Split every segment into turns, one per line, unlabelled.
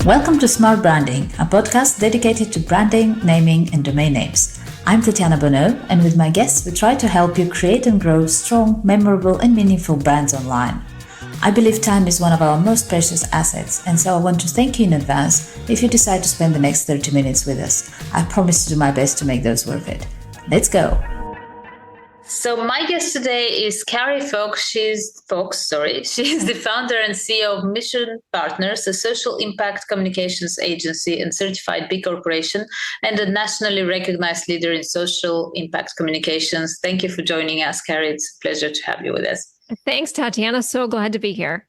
Welcome to Smart Branding, a podcast dedicated to branding, naming, and domain names. I'm Tatiana Bonneau, and with my guests, we try to help you create and grow strong, memorable, and meaningful brands online. I believe time is one of our most precious assets, and so I want to thank you in advance if you decide to spend the next 30 minutes with us. I promise to do my best to make those worth it. Let's go. So my guest today is Carrie Fox. She's the founder and CEO of Mission Partners, a social impact communications agency and certified B Corporation, and a nationally recognized leader in social impact communications. Thank you for joining us, Carrie. It's a pleasure to have you with us.
Thanks, Tatiana. So glad to be here.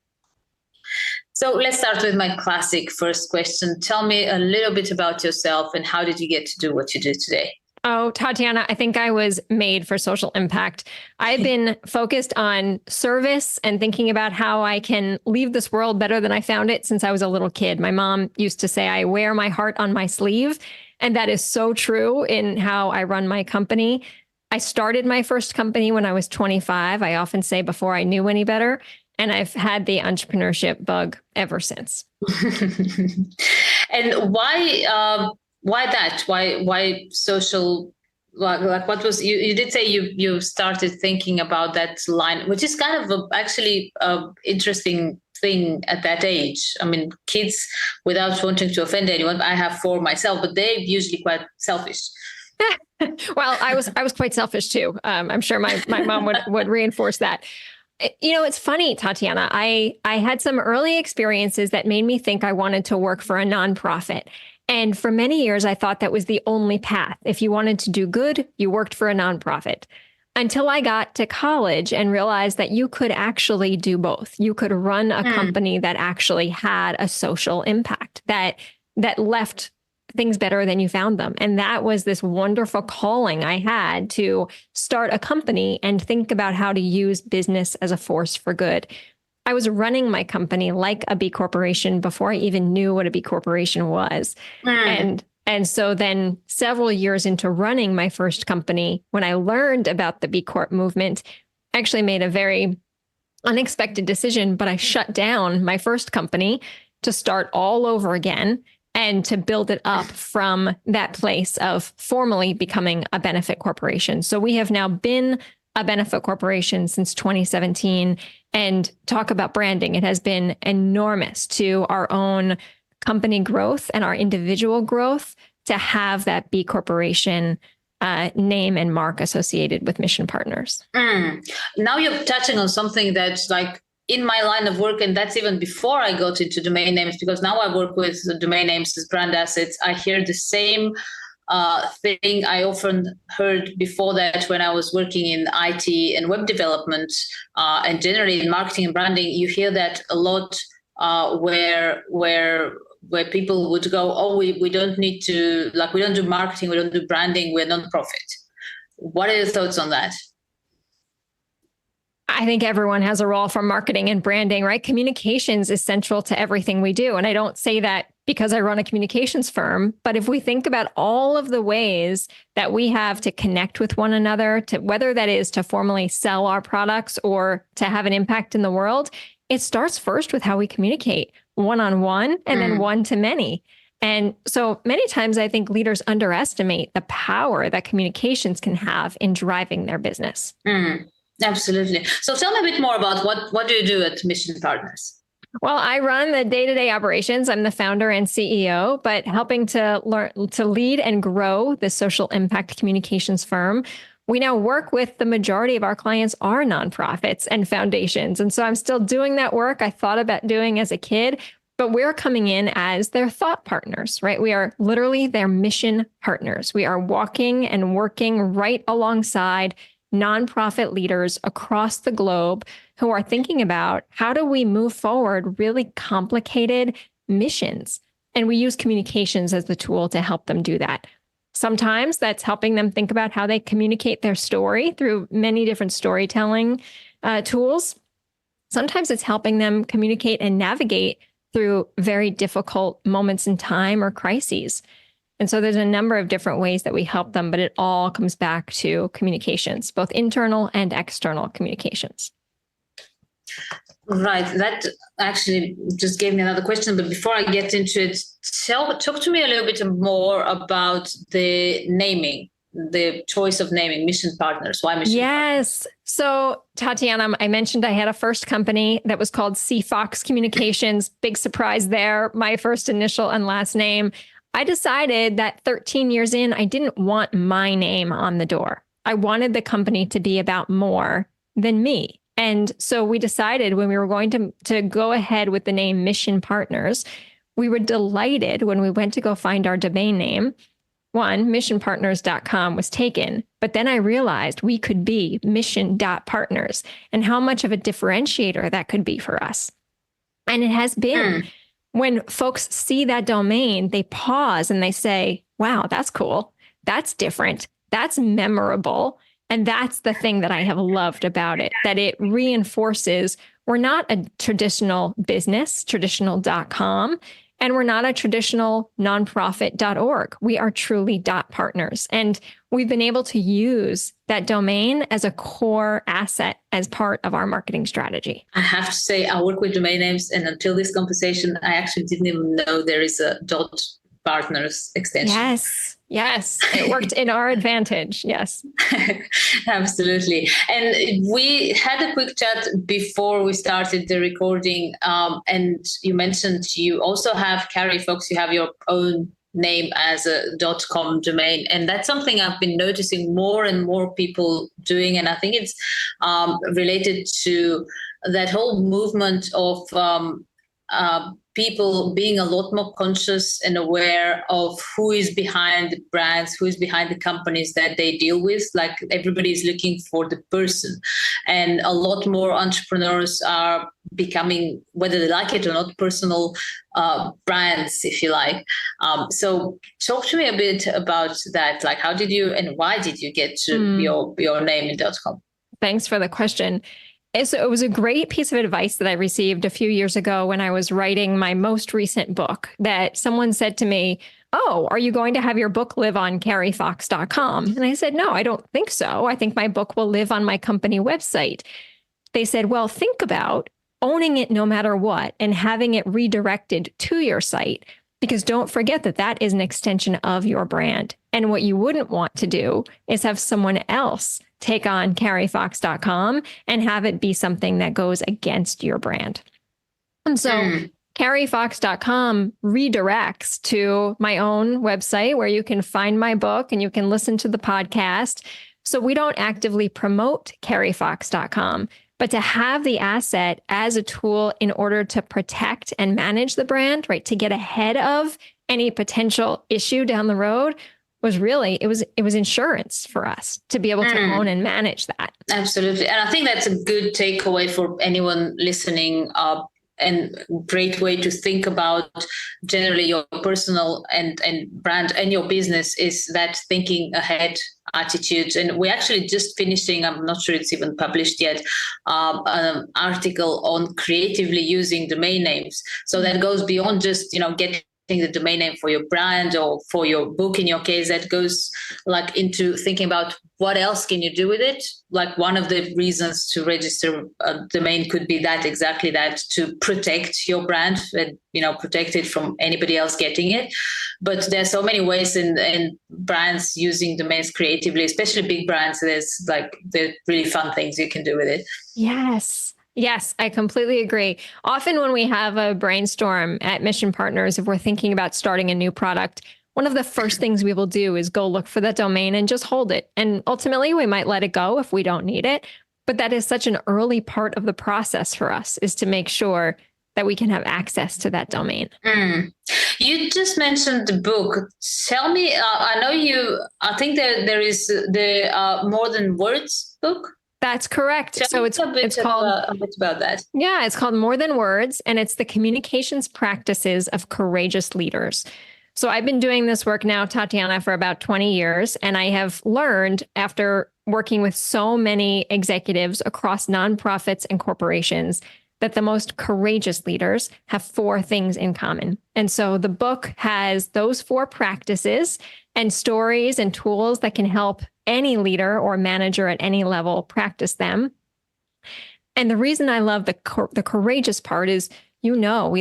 So let's start with my classic first question. Tell me a little bit about yourself and how did you get to do what you do today?
Oh, Tatiana, I think I was made for social impact. I've been focused on service and thinking about how I can leave this world better than I found it since I was a little kid. My mom used to say, I wear my heart on my sleeve. And that is so true in how I run my company. I started my first company when I was 25. I often say before I knew any better. And I've had the entrepreneurship bug ever since.
And why that? Why social? Like what was you did say you started thinking about that line, which is kind of actually a interesting thing at that age. I mean, kids, without wanting to offend anyone, I have 4 myself, but they're usually quite selfish.
Well, I was quite selfish too. I'm sure my mom would reinforce that. You know, it's funny, Tatiana. I had some early experiences that made me think I wanted to work for a nonprofit. And for many years, I thought that was the only path. If you wanted to do good, you worked for a nonprofit. Until I got to college and realized that you could actually do both. You could run a company that actually had a social impact, that left things better than you found them. And that was this wonderful calling I had to start a company and think about how to use business as a force for good. I was running my company like a B Corporation before I even knew what a B Corporation was. And so then several years into running my first company, when I learned about the B Corp movement, I actually made a very unexpected decision, but I shut down my first company to start all over again and to build it up from that place of formally becoming a benefit corporation. So we have now been a benefit corporation since 2017. And talk about branding. It has been enormous to our own company growth and our individual growth to have that B Corporation name and mark associated with Mission Partners.
Now you're touching on something that's like in my line of work, and that's even before I got into domain names, because now I work with domain names as brand assets. I hear the same thing I often heard before that when I was working in IT and web development and generally in marketing and branding. You hear that a lot where people would go, oh, we don't need to, like, we don't do marketing, we don't do branding, we're non-profit. What are your thoughts on that?
I think everyone has a role for marketing and branding, right? Communications is central to everything we do. And I don't say that because I run a communications firm, but if we think about all of the ways that we have to connect with one another, to whether that is to formally sell our products or to have an impact in the world, it starts first with how we communicate one-on-one and then one-to-many. And so many times I think leaders underestimate the power that communications can have in driving their business.
Absolutely. So tell me a bit more about what do you do at Mission Partners?
Well, I run the day-to-day operations. I'm the founder and CEO, but helping to lead and grow the social impact communications firm. We now work with the majority of our clients are nonprofits and foundations. And so I'm still doing that work I thought about doing as a kid, but we're coming in as their thought partners, right? We are literally their mission partners. We are walking and working right alongside nonprofit leaders across the globe who are thinking about how do we move forward really complicated missions. And we use communications as the tool to help them do that. Sometimes that's helping them think about how they communicate their story through many different storytelling tools. Sometimes it's helping them communicate and navigate through very difficult moments in time or crises. And so there's a number of different ways that we help them, but it all comes back to communications, both internal and external communications.
Right. That actually just gave me another question. But before I get into it, talk to me a little bit more about the naming, the choice of naming Mission Partners. Why Mission
Yes. So, Tatiana, I mentioned I had a first company that was called C Fox Communications. Big surprise there. My first initial and last name. I decided that 13 years in, I didn't want my name on the door. I wanted the company to be about more than me. And so we decided when we were going to go ahead with the name Mission Partners, we were delighted when we went to go find our domain name. One, missionpartners.com was taken, but then I realized we could be mission.partners and how much of a differentiator that could be for us. And it has been. When folks see that domain, they pause and they say, wow, that's cool. That's different. That's memorable. And that's the thing that I have loved about it, that it reinforces we're not a traditional business, traditional.com, and we're not a traditional nonprofit.org. We are truly .partners. And we've been able to use that domain as a core asset as part of our marketing strategy.
I have to say, I work with domain names, and until this conversation, I actually didn't even know there is a .partners extension.
Yes, it worked in our advantage. Yes.
Absolutely. And we had a quick chat before we started the recording. And you mentioned you also have Carrie Fox, you have your own name as a .com domain. And that's something I've been noticing more and more people doing. And I think it's related to that whole movement of people being a lot more conscious and aware of who is behind the brands, who is behind the companies that they deal with. Like, everybody is looking for the person. And a lot more entrepreneurs are becoming, whether they like it or not, personal brands, if you like. So talk to me a bit about that. Like, how did you and why did you get to your name in .com?
Thanks for the question. So it was a great piece of advice that I received a few years ago when I was writing my most recent book, that someone said to me, oh, are you going to have your book live on carriefox.com? And I said, no, I don't think so. I think my book will live on my company website. They said, well, think about owning it no matter what and having it redirected to your site, because don't forget that that is an extension of your brand. And what you wouldn't want to do is have someone else take on carriefox.com and have it be something that goes against your brand. And so carriefox.com redirects to my own website where you can find my book and you can listen to the podcast. So we don't actively promote carriefox.com, but to have the asset as a tool in order to protect and manage the brand, right, to get ahead of any potential issue down the road, was really, it was insurance for us to be able to own and manage that.
Absolutely. And I think that's a good takeaway for anyone listening, and great way to think about generally your personal and brand and your business is that thinking ahead attitude. And we're actually just finishing, I'm not sure it's even published yet, an article on creatively using domain names. So that goes beyond just, getting the domain name for your brand or for your book in your case. That goes like into thinking about what else can you do with it. Like, one of the reasons to register a domain could be that, exactly that, to protect your brand and protect it from anybody else getting it. But there's so many ways in brands using domains creatively, especially big brands. There's really fun things you can do with it.
Yes, I completely agree. Often when we have a brainstorm at Mission Partners, if we're thinking about starting a new product, one of the first things we will do is go look for that domain and just hold it. And ultimately, we might let it go if we don't need it. But that is such an early part of the process for us, is to make sure that we can have access to that domain.
You just mentioned the book. Tell me, I think there is the More Than Words book.
That's correct.
So it's called a bit about that.
Yeah, it's called More Than Words, and it's the communications practices of courageous leaders. So I've been doing this work now, Tatiana, for about 20 years, and I have learned, after working with so many executives across nonprofits and corporations, that the most courageous leaders have 4 things in common. And so the book has those 4 practices and stories and tools that can help any leader or manager at any level practice them. And the reason I love the courageous part is, we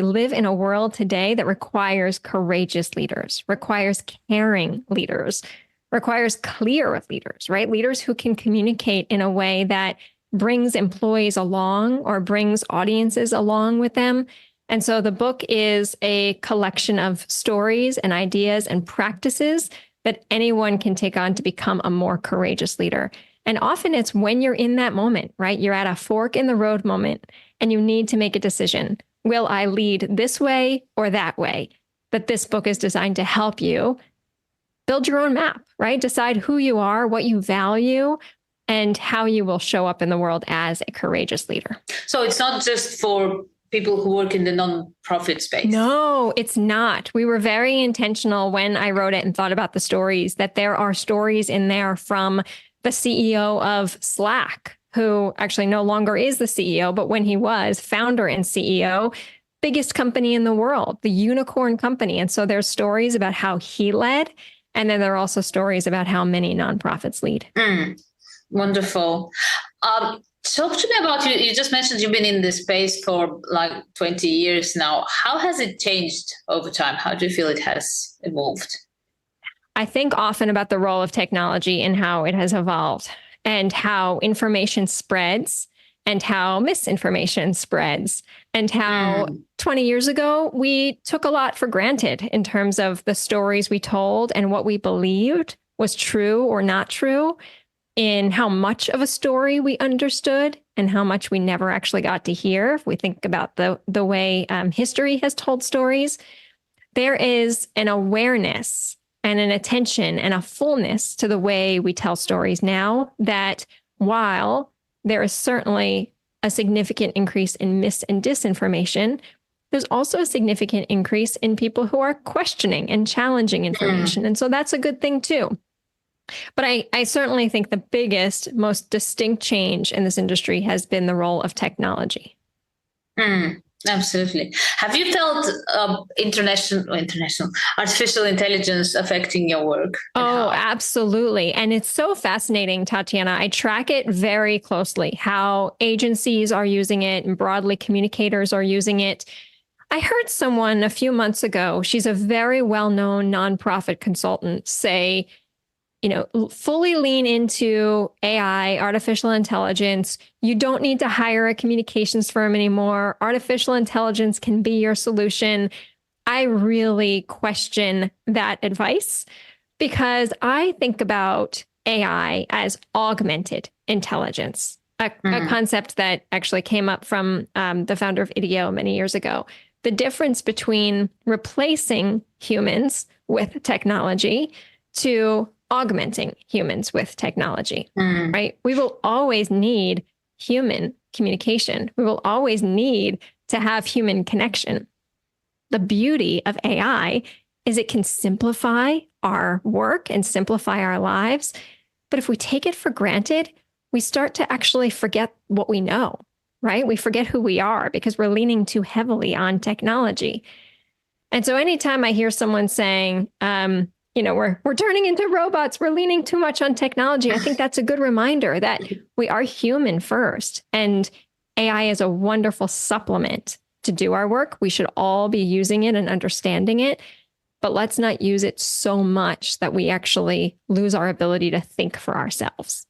live in a world today that requires courageous leaders, requires caring leaders, requires clear leaders, right? Leaders who can communicate in a way that brings employees along or brings audiences along with them. And so the book is a collection of stories and ideas and practices that anyone can take on to become a more courageous leader. And often it's when you're in that moment, right? You're at a fork in the road moment and you need to make a decision. Will I lead this way or that way? That this book is designed to help you build your own map, right? Decide who you are, what you value, and how you will show up in the world as a courageous leader.
So it's not just for people who work in the nonprofit space.
No, it's not. We were very intentional when I wrote it and thought about the stories, that there are stories in there from the CEO of Slack, who actually no longer is the CEO, but when he was founder and CEO, biggest company in the world, the unicorn company. And so there's stories about how he led. And then there are also stories about how many nonprofits lead.
Wonderful. Talk to me about you. You just mentioned you've been in this space for like 20 years now. How has it changed over time? How do you feel it has evolved?
I think often about the role of technology and how it has evolved and how information spreads and how misinformation spreads and how 20 years ago, we took a lot for granted in terms of the stories we told and what we believed was true or not true, in how much of a story we understood and how much we never actually got to hear. If we think about the way history has told stories, there is an awareness and an attention and a fullness to the way we tell stories now that, while there is certainly a significant increase in mis and disinformation, there's also a significant increase in people who are questioning and challenging information. And so that's a good thing too. But I certainly think the biggest, most distinct change in this industry has been the role of technology.
Absolutely. Have you felt international artificial intelligence affecting your work?
Oh, absolutely. And it's so fascinating, Tatiana. I track it very closely, how agencies are using it and broadly communicators are using it. I heard someone a few months ago, she's a very well-known nonprofit consultant, say, fully lean into AI, artificial intelligence. You don't need to hire a communications firm anymore. Artificial intelligence can be your solution. I really question that advice because I think about AI as augmented intelligence, a concept that actually came up from the founder of IDEO many years ago. The difference between replacing humans with technology to augmenting humans with technology, right? We will always need human communication. We will always need to have human connection. The beauty of AI is it can simplify our work and simplify our lives. But if we take it for granted, we start to actually forget what we know, right? We forget who we are because we're leaning too heavily on technology. And so anytime I hear someone saying, we're turning into robots, we're leaning too much on technology, I think that's a good reminder that we are human first. And AI is a wonderful supplement to do our work. We should all be using it and understanding it, but let's not use it so much that we actually lose our ability to think for ourselves.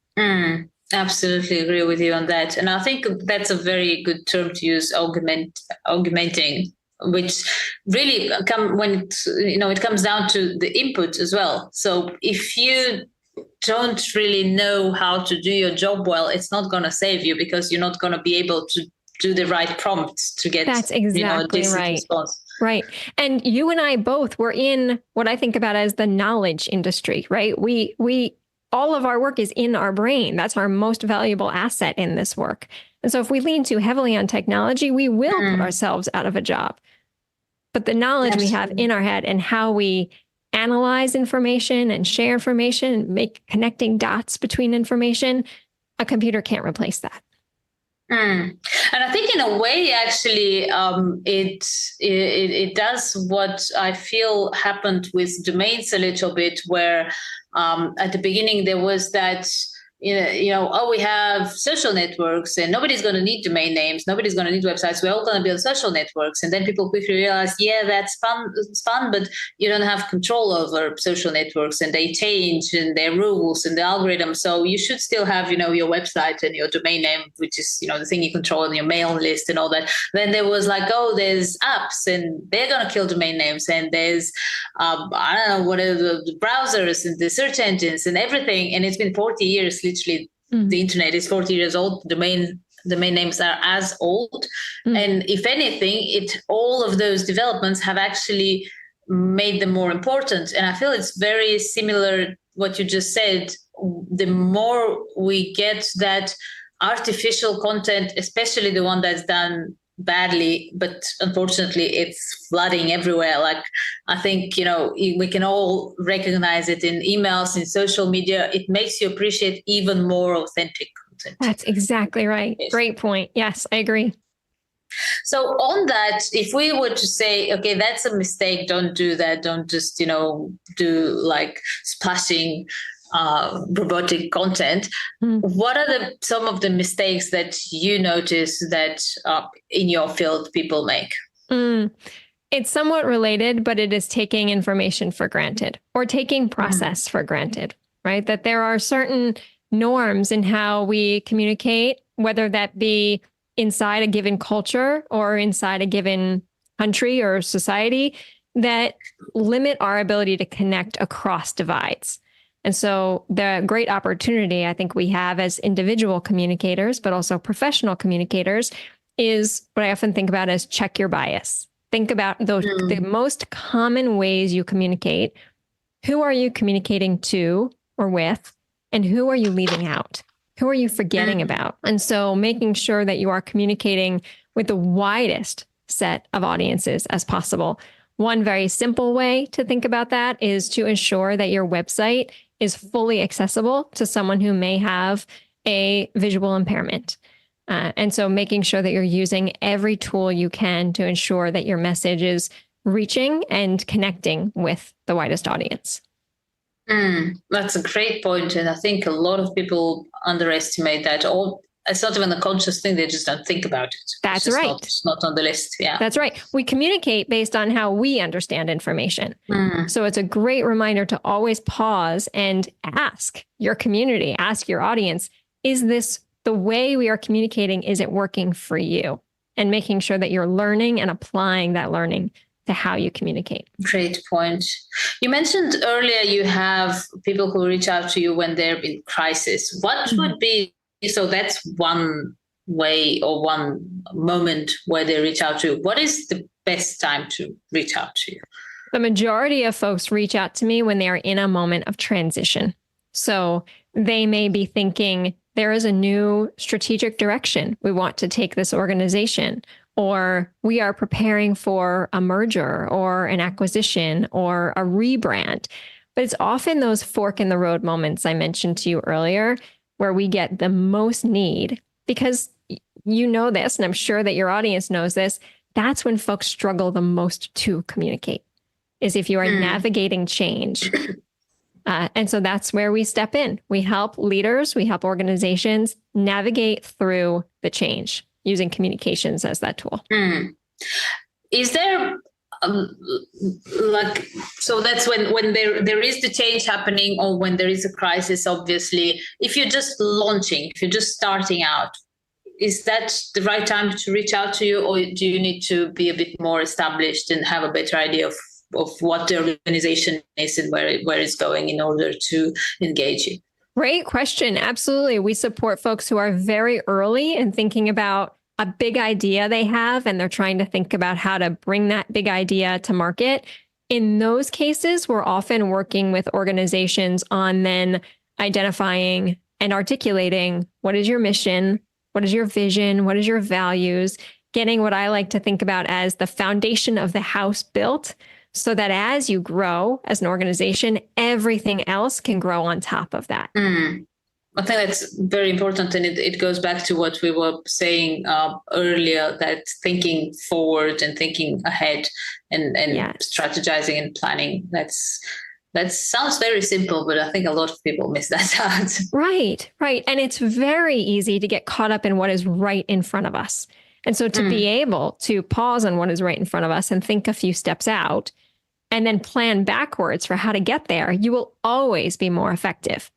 Absolutely agree with you on that. And I think that's a very good term to use, augmenting, which really it comes down to the input as well. So if you don't really know how to do your job well, it's not going to save you because you're not going to be able to do the right prompts to get
that's exactly
a
right.
response.
Right. And you and I both were in what I think about as the knowledge industry, right? We all of our work is in our brain. That's our most valuable asset in this work. And so if we lean too heavily on technology, we will put ourselves out of a job. But the knowledge we have in our head and how we analyze information and share information and make connecting dots between information, a computer can't replace that.
And I think in a way, actually, it does what I feel happened with domains a little bit, where at the beginning there was that oh, we have social networks and nobody's going to need domain names. Nobody's going to need websites. We're all going to build social networks. And then people quickly realize, yeah, that's fun. It's fun, but you don't have control over social networks and they change and their rules and the algorithm. So you should still have, your website and your domain name, which is, the thing you control on your mail list and all that. Then there was like, oh, there's apps and they're going to kill domain names. And there's, I don't know, what are the browsers and the search engines and everything. And it's been 40 years. Literally, the internet is 40 years old. Domain names are as old. And if anything, all of those developments have actually made them more important. And I feel it's very similar what you just said. The more we get that artificial content, especially the one that's done badly, but unfortunately it's flooding everywhere. Like, I think, we can all recognize it in emails, in social media. It makes you appreciate even more authentic content.
That's exactly right. Yes. Great point. Yes, I agree.
So on that, if we were to say, okay, that's a mistake, don't do that. Don't just, do like splashing robotic content. What are some of the mistakes that you notice that in your field people make?
It's somewhat related, but it is taking information for granted or taking process for granted, right? That there are certain norms in how we communicate, whether that be inside a given culture or inside a given country or society, that limit our ability to connect across divides. And so the great opportunity I think we have as individual communicators, but also professional communicators, is what I often think about as check your bias. Think about the most common ways you communicate. Who are you communicating to or with? And who are you leaving out? Who are you forgetting about? And so making sure that you are communicating with the widest set of audiences as possible. One very simple way to think about that is to ensure that your website is fully accessible to someone who may have a visual impairment. And so making sure that you're using every tool you can to ensure that your message is reaching and connecting with the widest audience.
That's a great point. And I think a lot of people underestimate that. Or it's not even a conscious thing. They just don't think about it.
That's right.
It's not on the list. Yeah,
that's right. We communicate based on how we understand information. So it's a great reminder to always pause and ask your community, ask your audience, is this the way we are communicating? Is it working for you? And making sure that you're learning and applying that learning to how you communicate.
Great point. You mentioned earlier you have people who reach out to you when they're in crisis. What would be, so that's one way or one moment where they reach out to you. What is the best time to reach out to you?
The majority of folks reach out to me when they are in a moment of transition. So they may be thinking, there is a new strategic direction we want to take this organization, or we are preparing for a merger or an acquisition or a rebrand. But it's often those fork in the road moments I mentioned to you earlier where we get the most need, because you know this, and I'm sure that your audience knows this, that's when folks struggle the most to communicate, is if you are navigating change. And so that's where we step in. We help leaders, we help organizations navigate through the change using communications as that tool.
Is there so that's when there is the change happening, or when there is a crisis, obviously. If you're just launching, if you're just starting out, is that the right time to reach out to you, or do you need to be a bit more established and have a better idea of what the organization is and where it's going in order to engage you?
Great question. Absolutely. We support folks who are very early in thinking about a big idea they have, and they're trying to think about how to bring that big idea to market. In those cases, we're often working with organizations on then identifying and articulating what is your mission, what is your vision, what is your values, getting what I like to think about as the foundation of the house built, so that as you grow as an organization, everything else can grow on top of that.
I think that's very important. And it goes back to what we were saying earlier, that thinking forward and thinking ahead and strategizing and planning, that's That sounds very simple, but I think a lot of people miss that out.
Right, right. And it's very easy to get caught up in what is right in front of us. And so to be able to pause on what is right in front of us and think a few steps out and then plan backwards for how to get there, you will always be more effective.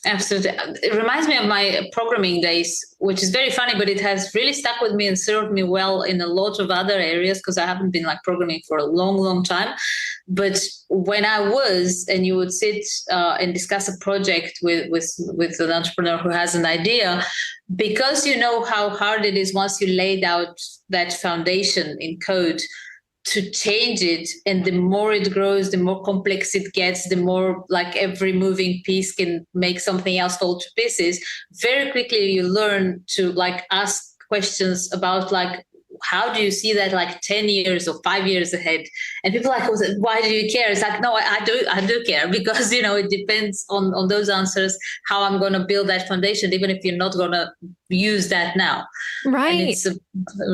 Absolutely. It reminds me of my programming days, which is very funny, but it has really stuck with me and served me well in a lot of other areas because I haven't been like programming for a long, long time. But when I was, and you would sit and discuss a project with an entrepreneur who has an idea, because you know how hard it is once you laid out that foundation in code to change it, and the more it grows, the more complex it gets, the more like every moving piece can make something else fall to pieces. Very quickly you learn to like ask questions about like, how do you see that like 10 years or 5 years ahead? And people are like, why do you care? It's like, no, I do care, because it depends on those answers, how I'm going to build that foundation, even if you're not going to use that now.
Right.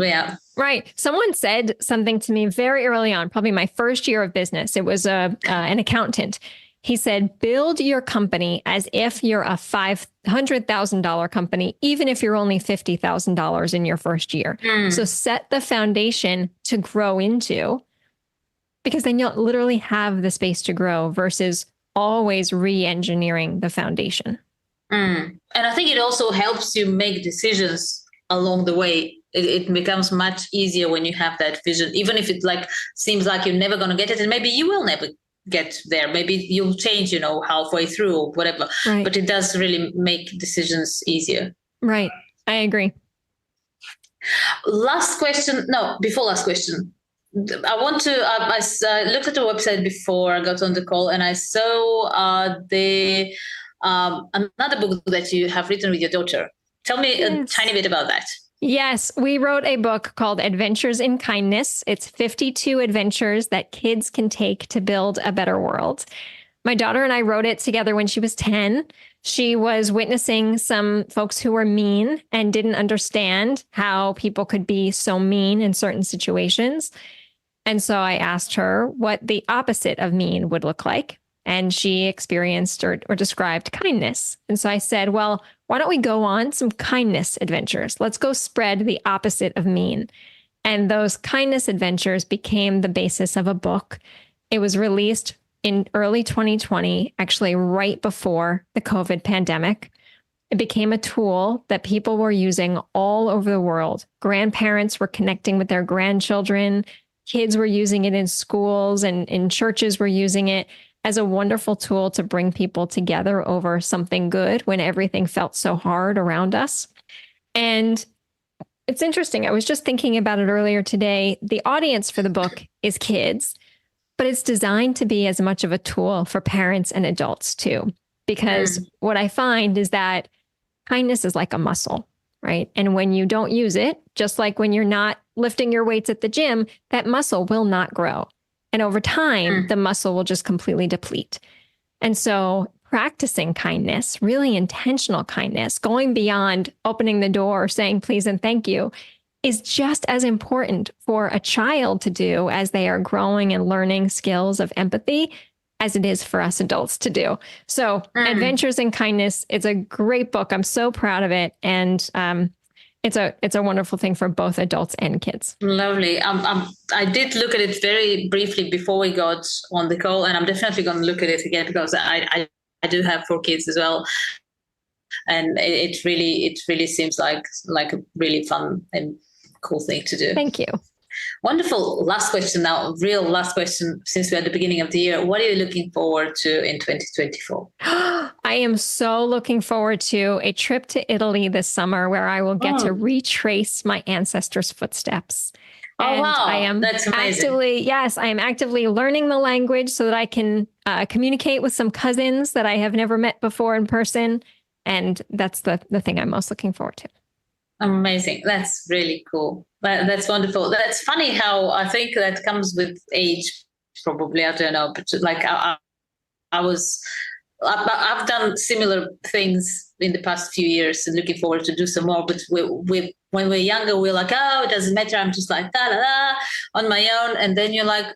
Yeah.
Right. Someone said something to me very early on, probably my first year of business. It was an accountant. He said, build your company as if you're a $500,000 company, even if you're only $50,000 in your first year. So set the foundation to grow into, because then you'll literally have the space to grow versus always re-engineering the foundation.
And I think it also helps you make decisions along the way. It becomes much easier when you have that vision, even if it like seems like you're never going to get it, and maybe you will never get there. Maybe you'll change, halfway through or whatever. Right. But it does really make decisions easier.
Right. I agree.
Before last question. I want to, I looked at the website before I got on the call, and I saw another book that you have written with your daughter. Tell me a tiny bit about that.
Yes, we wrote a book called Adventures in Kindness. It's 52 adventures that kids can take to build a better world. My daughter and I wrote it together when she was 10. She was witnessing some folks who were mean and didn't understand how people could be so mean in certain situations. And so I asked her what the opposite of mean would look like. And she experienced or described kindness. And so I said, well, why don't we go on some kindness adventures? Let's go spread the opposite of mean. And those kindness adventures became the basis of a book. It was released in early 2020, actually right before the COVID pandemic. It became a tool that people were using all over the world. Grandparents were connecting with their grandchildren. Kids were using it in schools, and in churches were using it as a wonderful tool to bring people together over something good when everything felt so hard around us. And it's interesting. I was just thinking about it earlier today. The audience for the book is kids, but it's designed to be as much of a tool for parents and adults too. Because what I find is that kindness is like a muscle, right? And when you don't use it, just like when you're not lifting your weights at the gym, that muscle will not grow. And over time, the muscle will just completely deplete. And so practicing kindness, really intentional kindness, going beyond opening the door, saying please and thank you, is just as important for a child to do as they are growing and learning skills of empathy as it is for us adults to do. So Adventures in Kindness, it's a great book. I'm so proud of it. And it's a wonderful thing for both adults and kids.
Lovely. I did look at it very briefly before we got on the call, and I'm definitely going to look at it again because I do have 4 kids as well, and it really seems like a really fun and cool thing to do.
Thank you.
Wonderful. Last question now, real last question, since we're at the beginning of the year. What are you looking forward to in 2024?
I am so looking forward to a trip to Italy this summer where I will get to retrace my ancestors' footsteps.
Oh, wow. That's amazing.
I am actively learning the language so that I can communicate with some cousins that I have never met before in person. And that's the thing I'm most looking forward to.
Amazing. That's really cool. That's wonderful. That's funny how I think that comes with age, probably. I don't know. But like I've done similar things in the past few years and looking forward to do some more. But when we're younger, we're like, oh, it doesn't matter. I'm just like, da, da, da, on my own. And then you're like,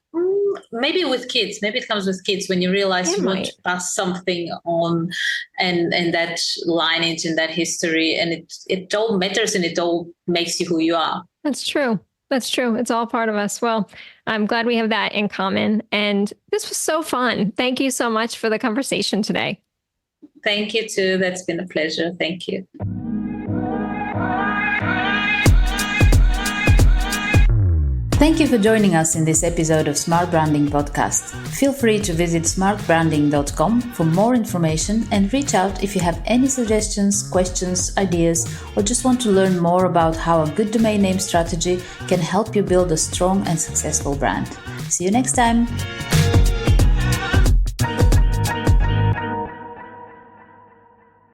maybe with kids, maybe it comes with kids when you realize you want to pass something on, and that lineage and that history, and it all matters and it all makes you who you are.
That's true. That's true. It's all part of us. Well, I'm glad we have that in common. And this was so fun. Thank you so much for the conversation today.
Thank you too. That's been a pleasure. Thank you.
Thank you for joining us in this episode of Smart Branding Podcast. Feel free to visit smartbranding.com for more information and reach out if you have any suggestions, questions, ideas, or just want to learn more about how a good domain name strategy can help you build a strong and successful brand. See you next time.